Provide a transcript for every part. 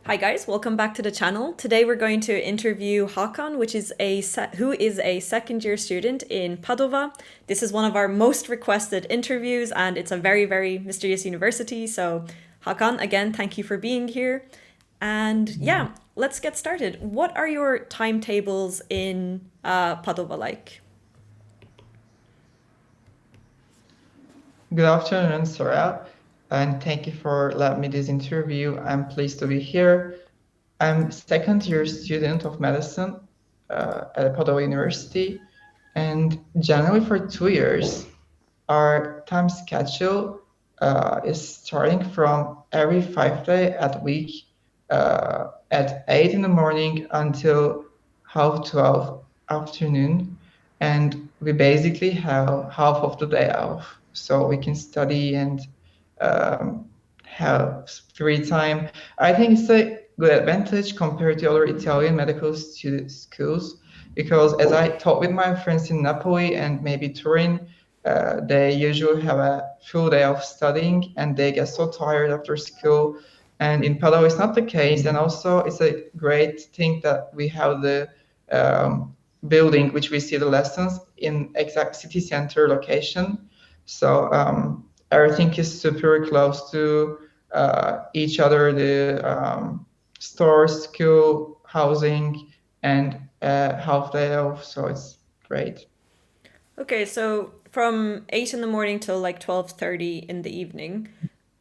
Hi guys, welcome back to the channel. Today we're going to interview Hakan, who is a second year student in Padova. This is one of our most requested interviews and it's a very, very mysterious university. So Hakan, again, thank you for being here. And yeah, let's get started. What are your timetables in Padova like? Good afternoon, Serra, and thank you for letting me this interview. I'm pleased to be here. I'm second year student of medicine at Padova University, and generally for 2 years, our time schedule is starting from every 5 day at week at 8 in the morning until half 12 afternoon. And we basically have half of the day off. So we can study and um, have free time. I think it's a good advantage compared to other Italian medical schools because as I talked with my friends in Napoli and maybe Turin, they usually have a full day of studying and they get so tired after school. And in Padua, it's not the case. And also, it's a great thing that we have the building which we see the lessons in exact city center location. So everything is super close to each other, the stores, school, housing, and half day off. So it's great. Okay, so from 8 in the morning till like 12:30 in the evening.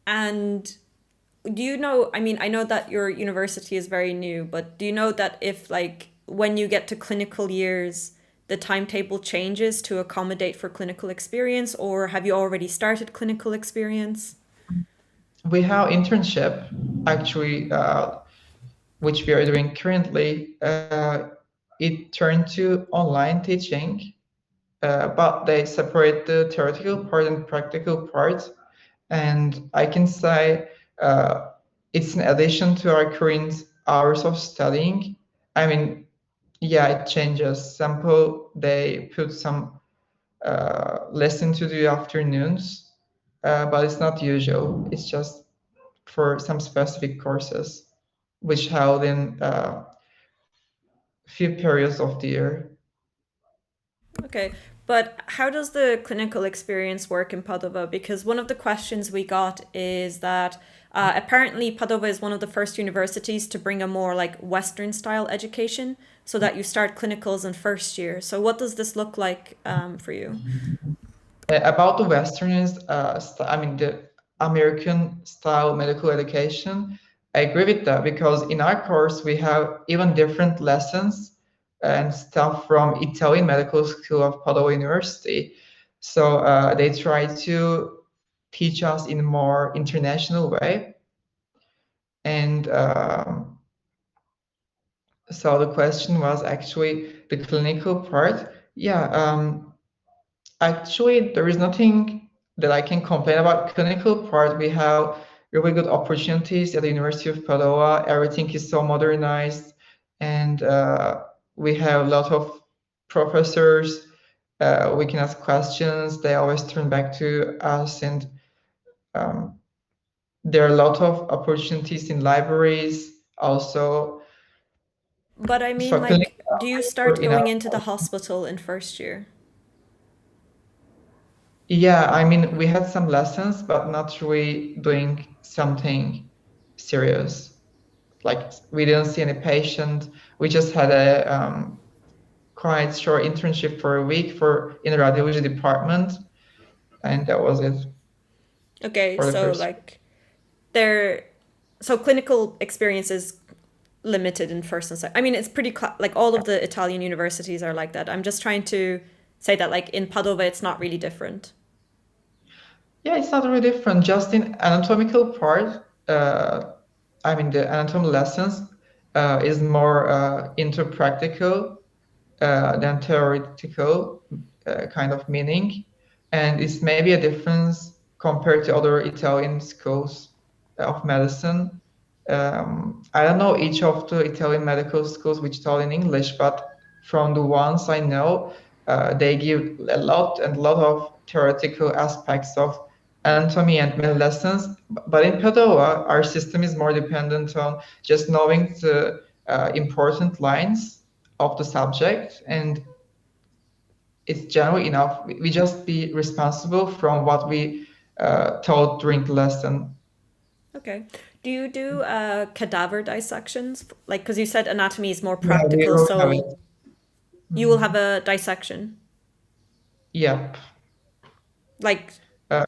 And do you know, I mean, I know that your university is very new, but do you know that if like when you get to clinical years, the timetable changes to accommodate for clinical experience, or have you already started clinical experience? We have internship actually, which we are doing currently. It turned to online teaching, but they separate the theoretical part and practical part. And I can say it's in addition to our current hours of studying. I mean, yeah, it changes. Sample, they put some lesson to the afternoons, but it's not usual. It's just for some specific courses, which held in few periods of the year. Okay, but how does the clinical experience work in Padova? Because one of the questions we got is that apparently Padova is one of the first universities to bring a more like Western style education so that you start clinicals in first year. So what does this look like for you? About the Westerners, I mean the American style medical education, I agree with that because in our course we have even different lessons and stuff from Italian medical school of Padova University. So they try to teach us in a more international way. And so the question was actually the clinical part. Yeah, actually, there is nothing that I can complain about. Clinical part, we have really good opportunities at the University of Padova. Everything is so modernized, and we have a lot of professors. We can ask questions. They always turn back to us, and um, there are a lot of opportunities in libraries. Also, But I mean, for clinical, like, do you start in our going into the hospital in first year? yeah, I mean, we had some lessons, but not really doing something serious. Like we didn't see any patient. We just had a quite short internship for a week for in the radiology department, and that was it Okay, for the so first. like there, so clinical experience is limited in first and second. I mean, it's pretty like all of the Italian universities are like that. I'm just trying to say that like in Padova, it's not really different. Yeah, it's not really different. Just in anatomical part, I mean, the anatomy lessons is more into practical than theoretical kind of meaning. And it's maybe a difference compared to other Italian schools of medicine. I don't know each of the Italian medical schools which taught in English, but from the ones I know, they give a lot and lot of theoretical aspects of anatomy and many lessons. But in Padova, our system is more dependent on just knowing the important lines of the subject, and it's generally enough. We just be responsible from what we taught during the lesson. Okay. Do you do cadaver dissections? Like, because you said anatomy is more Yeah, we practical, will have so it. you will have Mhm. a dissection. Yep. Like, Uh,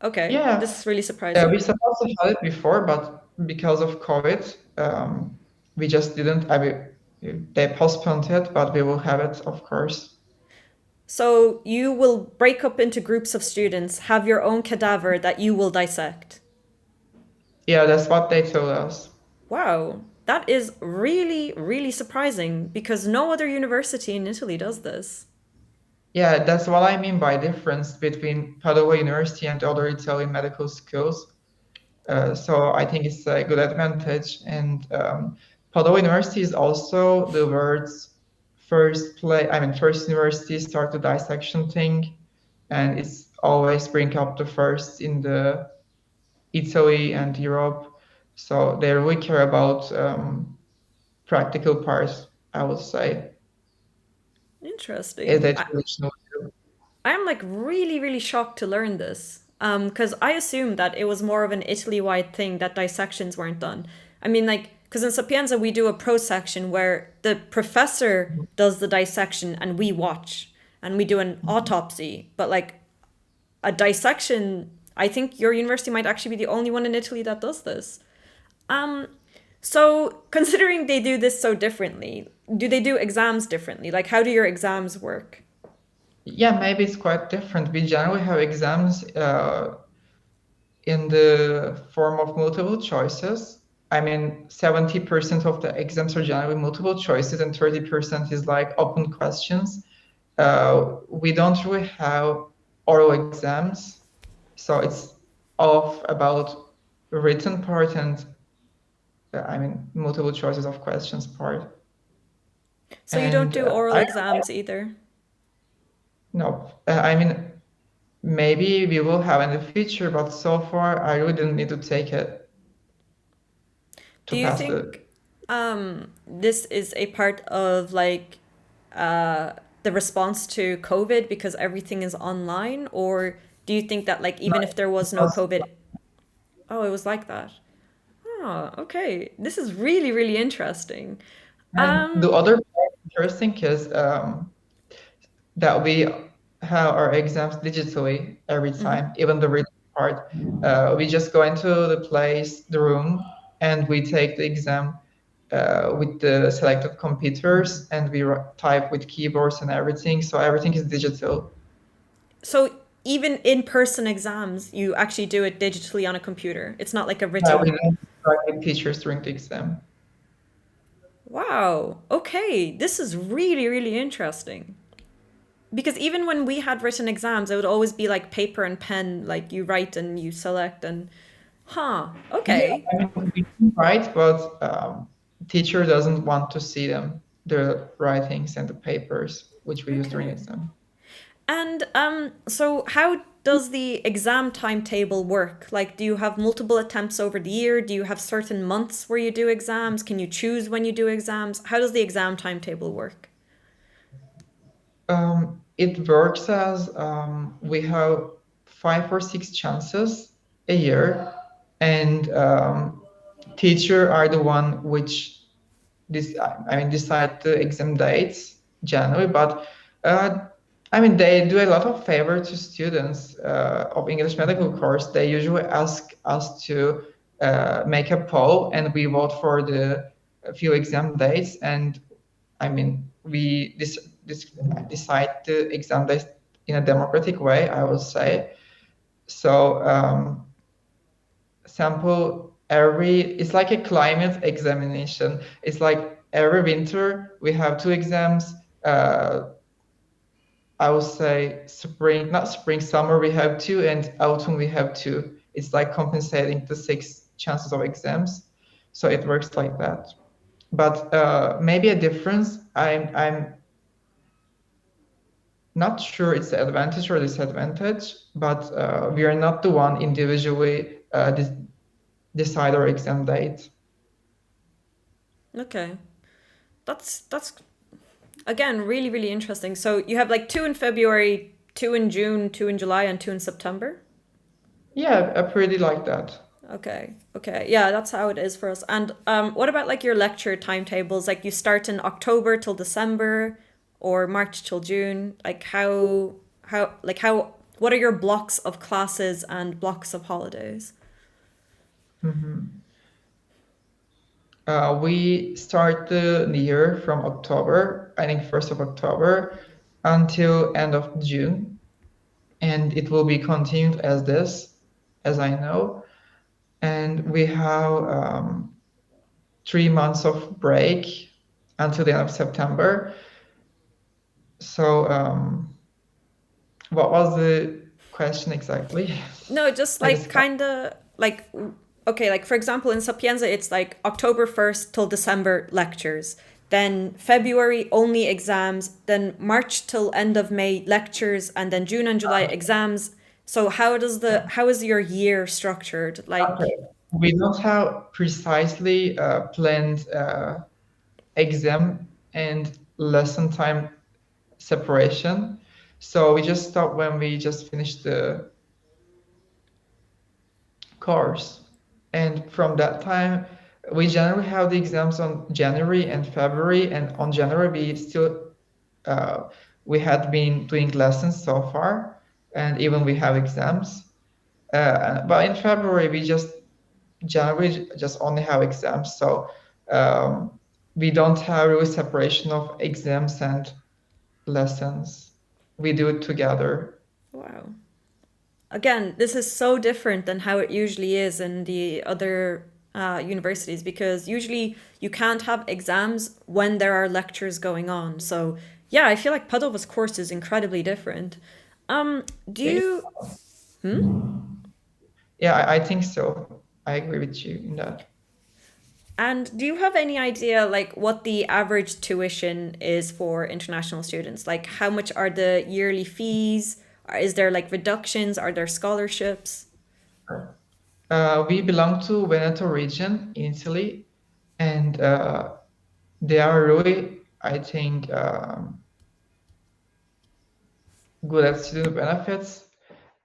okay, this yeah, is really we surprising. supposed to have it before, but because of COVID, we just didn't. They postponed it, but we will have it, of course. So you will break up into groups of students, have your own cadaver that you will dissect. Yeah, that's what they told us. Wow, that is really, really surprising because no other university in Italy does this. Yeah, that's what I mean by difference between Padova University and other Italian medical schools. So I think it's a good advantage. And Padova University is also the world's first university start the dissection thing, and it's always bring up the first in the Italy and Europe. So they really care about practical parts, I would say, as Interesting. they traditionally do. I'm like really, really shocked to learn this. Because I assumed that it was more of an Italy-wide thing that dissections weren't done. I mean, like, because in Sapienza we do a pro section where the professor does the dissection and we watch and we do an autopsy. But like a dissection, I think your university might actually be the only one in Italy that does this. Um, so considering they do this so differently, do they do exams differently? Like, how do your exams work? Yeah, maybe it's quite different. We generally have exams in the form of multiple choices. I mean, 70% of the exams are generally multiple choices, and 30% is like open questions. We don't really have oral exams, so it's all about written part and multiple choices of questions part. So you don't And do oral I exams either. no, maybe we will have in the future, but so far I really didn't need to take it Do to you pass think the. this is a part of like uh the response to COVID because everything is online, or do you think that like No, even if there was no because COVID, oh, it was like that? Oh, okay. This is really, really interesting. and the Um, other part interesting is that we have our exams digitally every mhm. time, even the written part. We just go into the room, and we take the exam with the selected computers, and we type with keyboards and everything. So everything is digital. So even in-person exams, you actually do it digitally on a computer. It's not like a We written. don't interact with teachers during the exam. Wow. Okay, this is really, really interesting. Because even when we had written exams, it would always be like paper and pen, like you write and you select and huh, Yeah, okay. we can write, but teacher doesn't want to see them, the writings and the papers which we use during Okay. exam. And so how does the exam timetable work? Like do you have multiple attempts over the year? Do you have certain months where you do exams? Can you choose when you do exams? How does the exam timetable work? It works as we have 5 or 6 chances a year, and teacher are the one which decide the exam dates generally. But uh, they do a lot of favor to students of English medical course. They usually ask us to make a poll, and we vote for the few exam dates, and we decide the exam dates in a democratic way, I would say. So sample every it's like a climate examination. It's like every winter we have two exams. I would say spring, not spring, summer we have two, and autumn we have two. It's like compensating the 6 chances of exams. So it works like that. But maybe a difference. not sure it's the advantage or disadvantage, but we are not the one individually decide our exam date. Okay. That's again really really interesting. So you have like two in February, two in June, two in July, and two in September. Yeah, I pretty like that. Okay. Okay. Yeah, that's how it is for us. And what about like your lecture timetables? Like you start in October till December or March till June? Like how what are your blocks of classes and blocks of holidays? Mhm. We start the year from October, I think 1st of October, until end of June, and it will be continued as this, as I know. And we have 3 months of break until the end of September. So, what was the question exactly? No, just I like just got. kind of like okay, like for example in Sapienza it's like October 1st till December lectures. Then February only exams, then March till end of May lectures and then June and July exams. So Yeah. how is your year structured? Okay. Like We don't have precisely planned exam and lesson time separation. So we just stop when we just finish the course. And from that time, we generally have the exams on January and February. And on January, uh, we had been doing lessons so far, and even we have exams. But in February, we just generally just only have exams. So um, we don't have really separation of exams and lessons. We do it together. wow. Again, this is so different than how it usually is in the other universities because usually you can't have exams when there are lectures going on. So yeah, I feel like Padova's course is incredibly different. Do Yeah, you hmm? yeah, I think so. I agree with you in that. And do you have any idea like what the average tuition is for international students? Like how much are the yearly fees? Is there like reductions? Are there scholarships? We belong to Veneto region in Italy, and they are really, I think, good at student benefits.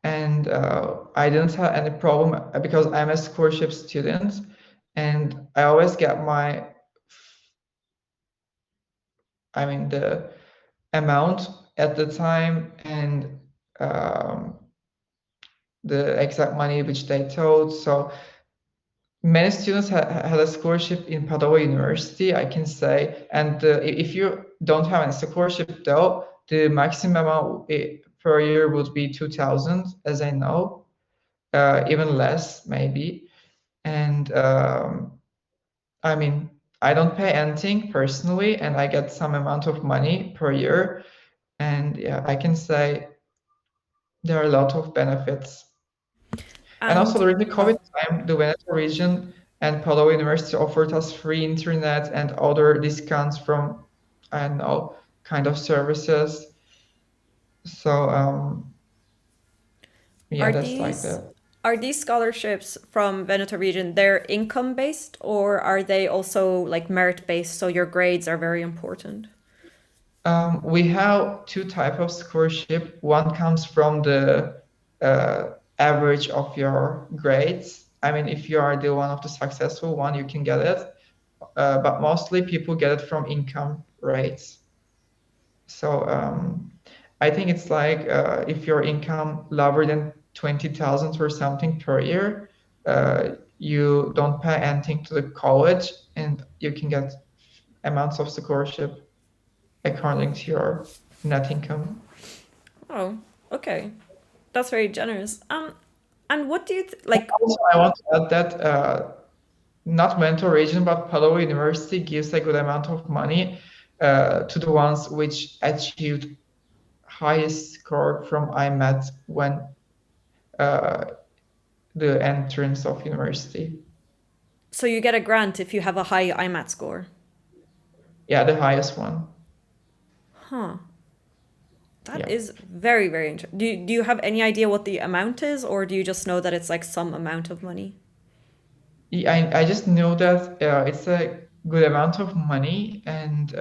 And I didn't have any problem because I'm a scholarship student, and I always get I mean, the amount at the time and um, the exact money which they told. So many students had a scholarship in Padova University, I can say. And if you don't have a scholarship, though, the maximum amount per year would be 2,000, as I know, even less maybe. And I mean, I don't pay anything personally, and I get some amount of money per year. And yeah, I can say there are a lot of benefits. And also And during the COVID oh, time, the Veneto region and Padova University offered us free internet and other discounts from, I don't know, kind of services. So yeah, Are that's like these that. are these scholarships from Veneto region, they're income based or are they also like merit based so your grades are very important? We have two type of scholarship. One comes from the average of your grades. I mean, if you are the one of the successful one, you can get it. But mostly people get it from income rates. So I think it's like if your income lower than 20,000 or something per year, you don't pay anything to the college and you can get amounts of scholarship according to your net income. Oh, okay. That's very generous. And what do you like Also, I want to add that not mentor region, but Padova University gives a good amount of money to the ones which achieved highest score from IMAT when uh, the entrance of university. so you get a grant if you have a high IMAT score? Yeah, the highest one. Huh. That Yeah. is very, very interesting. Do you have any idea what the amount is, or do you just know that it's like some amount of money? I just know that it's a good amount of money, and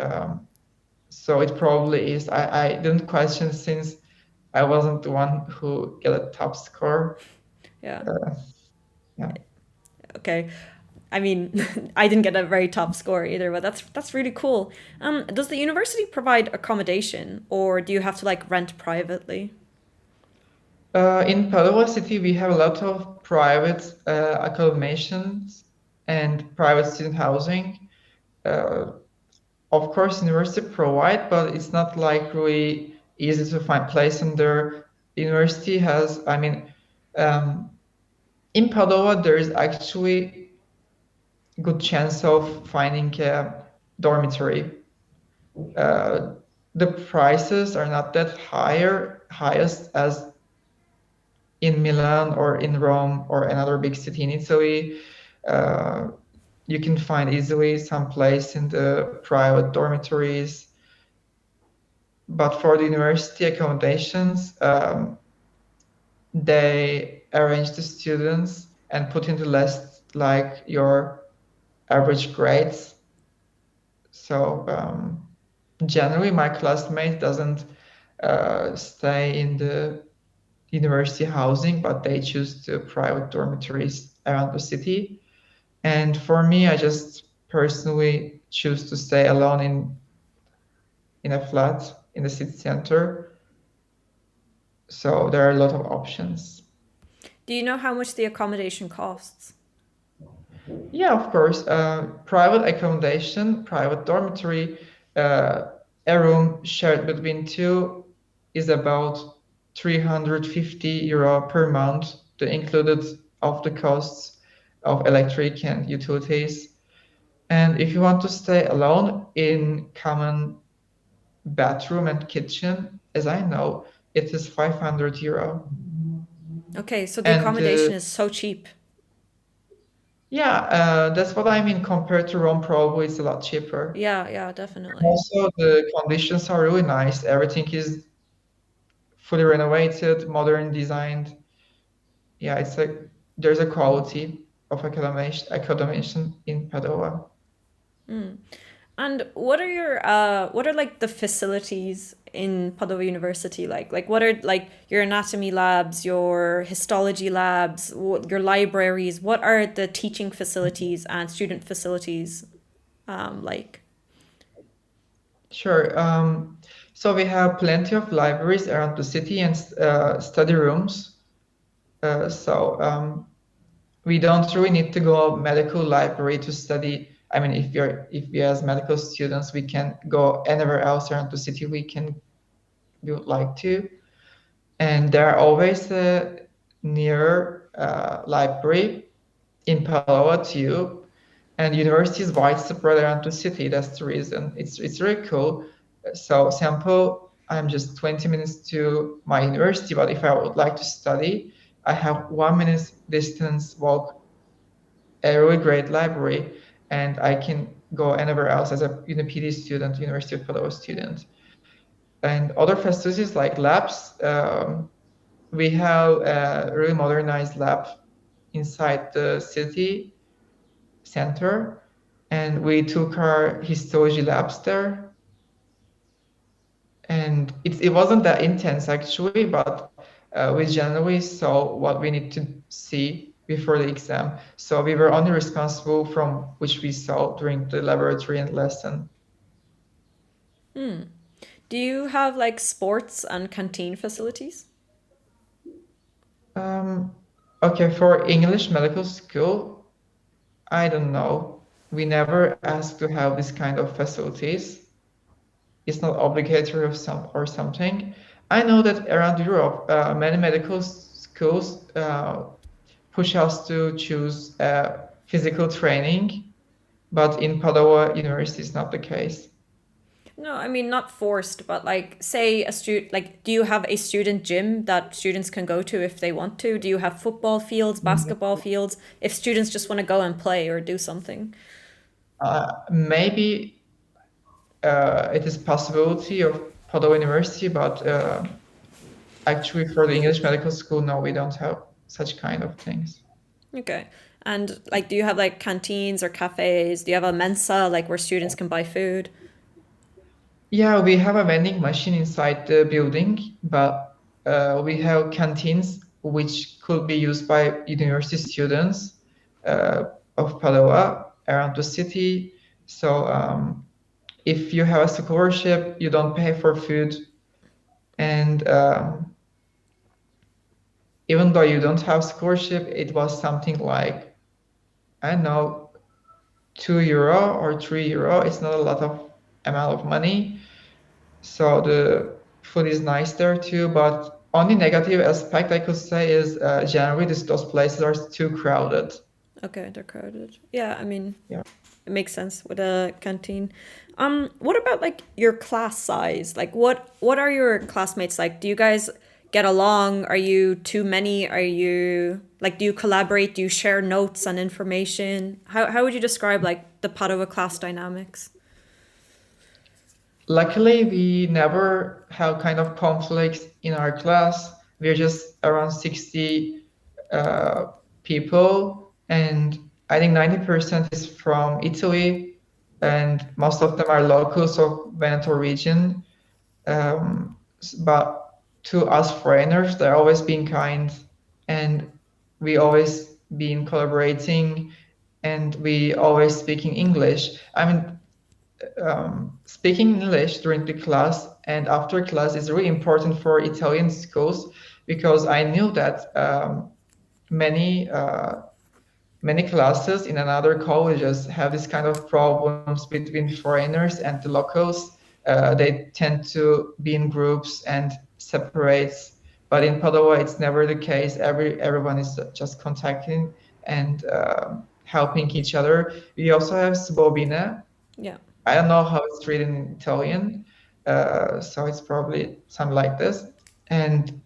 so it probably is. I didn't question since I wasn't the one who got a top score. Yeah. Uh, yeah. Okay. I mean, I didn't get a very top score either, but that's really cool. Does the university provide accommodation, or do you have to like rent privately? In Padova City, we have a lot of private accommodations and private student housing. Uh, of course, university provide, but it's not like really easy to find place in there. University has, I mean, um, in Padova, there is actually good chance of finding a dormitory. Uh, the prices are not that highest as in Milan or in Rome or another big city in Italy. Uh, you can find easily some place in the private dormitories. But for the university accommodations, they arrange the students and put in the list like your average grades. So generally, my classmate doesn't stay in the university housing, but they choose the private dormitories around the city. And for me, I just personally choose to stay alone in a flat in the city center. So there are a lot of options. Do you know how much the accommodation costs? Yeah, of course. Private accommodation, private dormitory, uh, a room shared between two is about 350 euro per month, the included of the costs of electric and utilities. And if you want to stay alone in common bathroom and kitchen, as I know, it is 500 euro. Okay, so the And accommodation is so cheap. yeah, that's what I mean. Compared to Rome, probably it's a lot cheaper. Yeah, yeah, definitely. Also, the conditions are really nice. Everything is fully renovated, modern designed. Yeah, it's like there's a quality of accommodation in Padova. And what are like the facilities in Padova University like? Like what are like your anatomy labs, your histology labs, your libraries? What are the teaching facilities and student facilities like? Sure. So we have plenty of libraries around the city and study rooms. So we don't really need to go medical library to study. I mean, if we as medical students, we can go anywhere else around the city we would like to. And there are always a near library in Padova too. And university is widespread around the city. That's the reason. It's really cool. So, sample, I'm just 20 minutes to my university, but if I would like to study, I have 1 minute distance walk a really great library, and I can go anywhere else as a UniPD student, University of Padova student. And other facilities like labs, we have a really modernized lab inside the city center, and we took our histology labs there. And it wasn't that intense actually, but we generally saw what we need to see before the exam. So we were only responsible from which we saw during the laboratory and lesson. Do you have like sports and canteen facilities? Um, okay, for English medical school, I don't know. We never asked to have this kind of facilities. It's not obligatory or something. I know that around Europe, many medical schools push us to choose physical training, but in Padova University, it's not the case. No, I mean not forced, but like say a student like do you have a student gym that students can go to if they want to? Do you have football fields, basketball fields if students just want to go and play or do something? Maybe it is possibility of Padova University, but actually for the English medical school, no, we don't have such kind of things. Okay. And like, do you have like canteens or cafes? Do you have a mensa, like where students can buy food? Yeah, we have a vending machine inside the building, but we have canteens which could be used by university students uh, of Padova around the city. So if you have a scholarship, you don't pay for food, and even though you don't have scholarship, it was something like, I don't know, €2 or €3. It's not a lot of amount of money. So the food is nice there too, but only negative aspect I could say is generally those places are too crowded. Okay, they're crowded. Yeah, I mean, Yeah. it makes sense with a canteen. What about like your class size? Like what are your classmates like? Do you guys get along? Are you too many? Are you like do you collaborate? Do you share notes and information? How would you describe like the Padova class dynamics? Luckily, we never have kind of conflicts in our class. We're just around 60 uh, people, and I think 90% is from Italy, and most of them are locals of Veneto region. But to us foreigners, they're always been kind, and we always been collaborating, and we always speaking English. I mean, speaking English during the class and after class is really important for Italian schools because I knew that many many classes in another colleges have this kind of problems between foreigners and the locals. They tend to be in groups and separates, but in Padova it's never the case. Everyone is just contacting and helping each other. We also have Sbobine. Yeah. I don't know how it's written in Italian, so it's probably something like this. And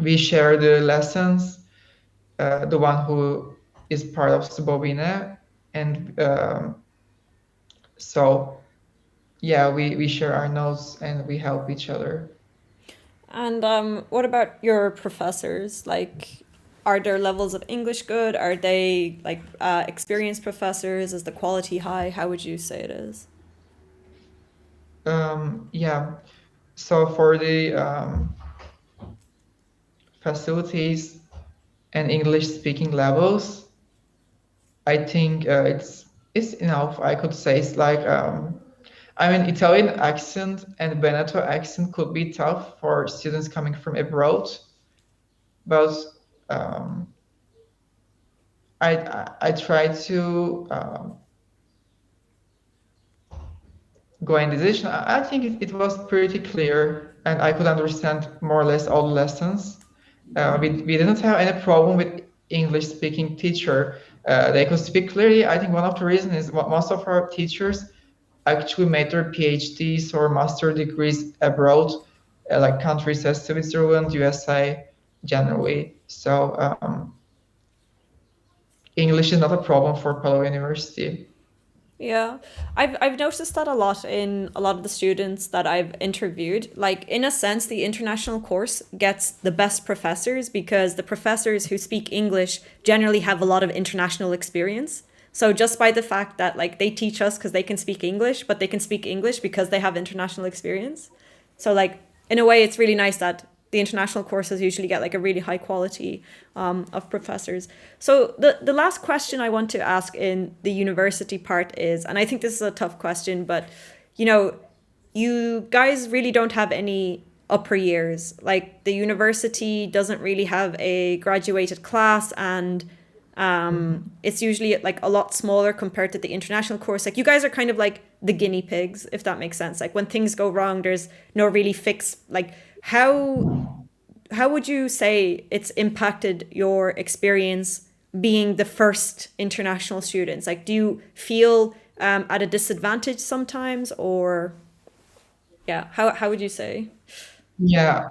we share the lessons. The one who is part of Subobine, and so yeah, we share our notes and we help each other. And what about your professors? Like, are their levels of English good? Are they like experienced professors? Is the quality high? How would you say it is? Yeah, so for the facilities and English speaking levels, I think it's enough. I could say it's like I mean, Italian accent and Veneto accent could be tough for students coming from abroad, but um, I try to go in decision. I think it was pretty clear, and I could understand more or less all the lessons. We didn't have any problem with English speaking teacher. They could speak clearly. I think one of the reasons is most of our teachers actually made their PhDs or master degrees abroad, like countries as Switzerland, USA, generally. So English is not a problem for Padova University. Yeah, I've noticed that a lot in a lot of the students that I've interviewed. Like in a sense, the international course gets the best professors because the professors who speak English generally have a lot of international experience. So just by the fact that like they teach us because they can speak English, but they can speak English because they have international experience. So like in a way, it's really nice that the international courses usually get like a really high quality of professors. So the last question I want to ask in the university part is, and I think this is a tough question, but you know, you guys really don't have any upper years. Like the university doesn't really have a graduated class, and Mhm. it's usually like a lot smaller compared to the international course. Like you guys are kind of like the guinea pigs, if that makes sense. Like when things go wrong, there's no really fix. Like how would you say it's impacted your experience being the first international students? Like, do you feel at a disadvantage sometimes, or yeah, how would you say? Yeah,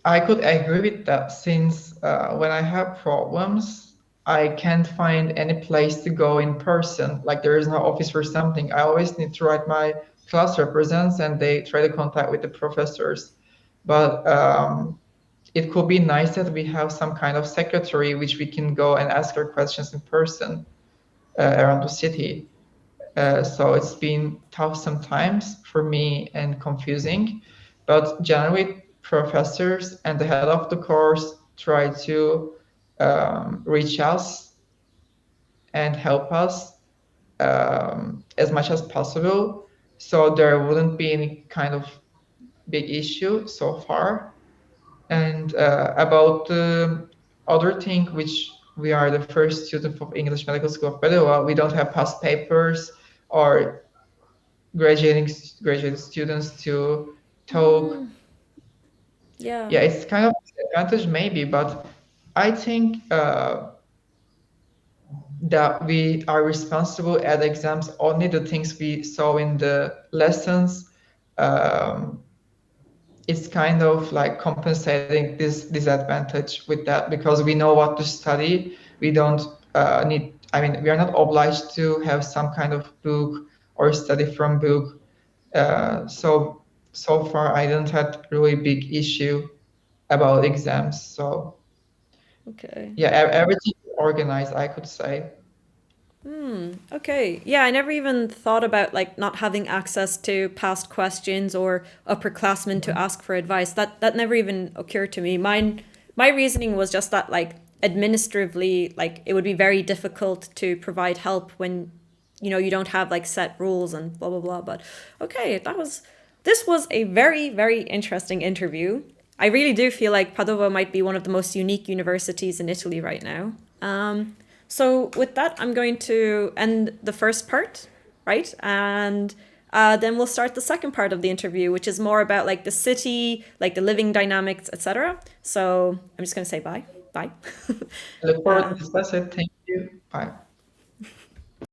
I could agree with that since when I have problems, I can't find any place to go in person. Like there is no office or something. I always need to write my class represents and they try to contact with the professors. But it could be nice that we have some kind of secretary which we can go and ask our questions in person around the city. So it's been tough sometimes for me and confusing, but generally professors and the head of the course try to reach us and help us as much as possible. So there wouldn't be any kind of big issue so far. And about the other thing, which we are the first student of English Medical School of Padova, we don't have past papers or graduating graduate students to talk. Mm, yeah. Yeah, it's kind of disadvantage maybe, but I think that we are responsible at exams only the things we saw in the lessons. Um, it's kind of like compensating this disadvantage with that because we know what to study. We don't need, I mean, we are not obliged to have some kind of book or study from book. So far, I don't have really big issue about exams. So Okay. yeah, everything is organized, I could say. Hmm. Okay. Yeah, I never even thought about like not having access to past questions or upperclassmen to ask for advice. That never even occurred to me. My reasoning was just that like administratively, like it would be very difficult to provide help when you don't have like set rules and blah blah blah. But okay, this was a very very interesting interview. I really do feel like Padova might be one of the most unique universities in Italy right now. So with that, I'm going to end the first part, right? And then we'll start the second part of the interview, which is more about like the city, like the living dynamics, etc. So I'm just going to say bye. Bye. I look forward uh, to discuss it. Thank you. Bye.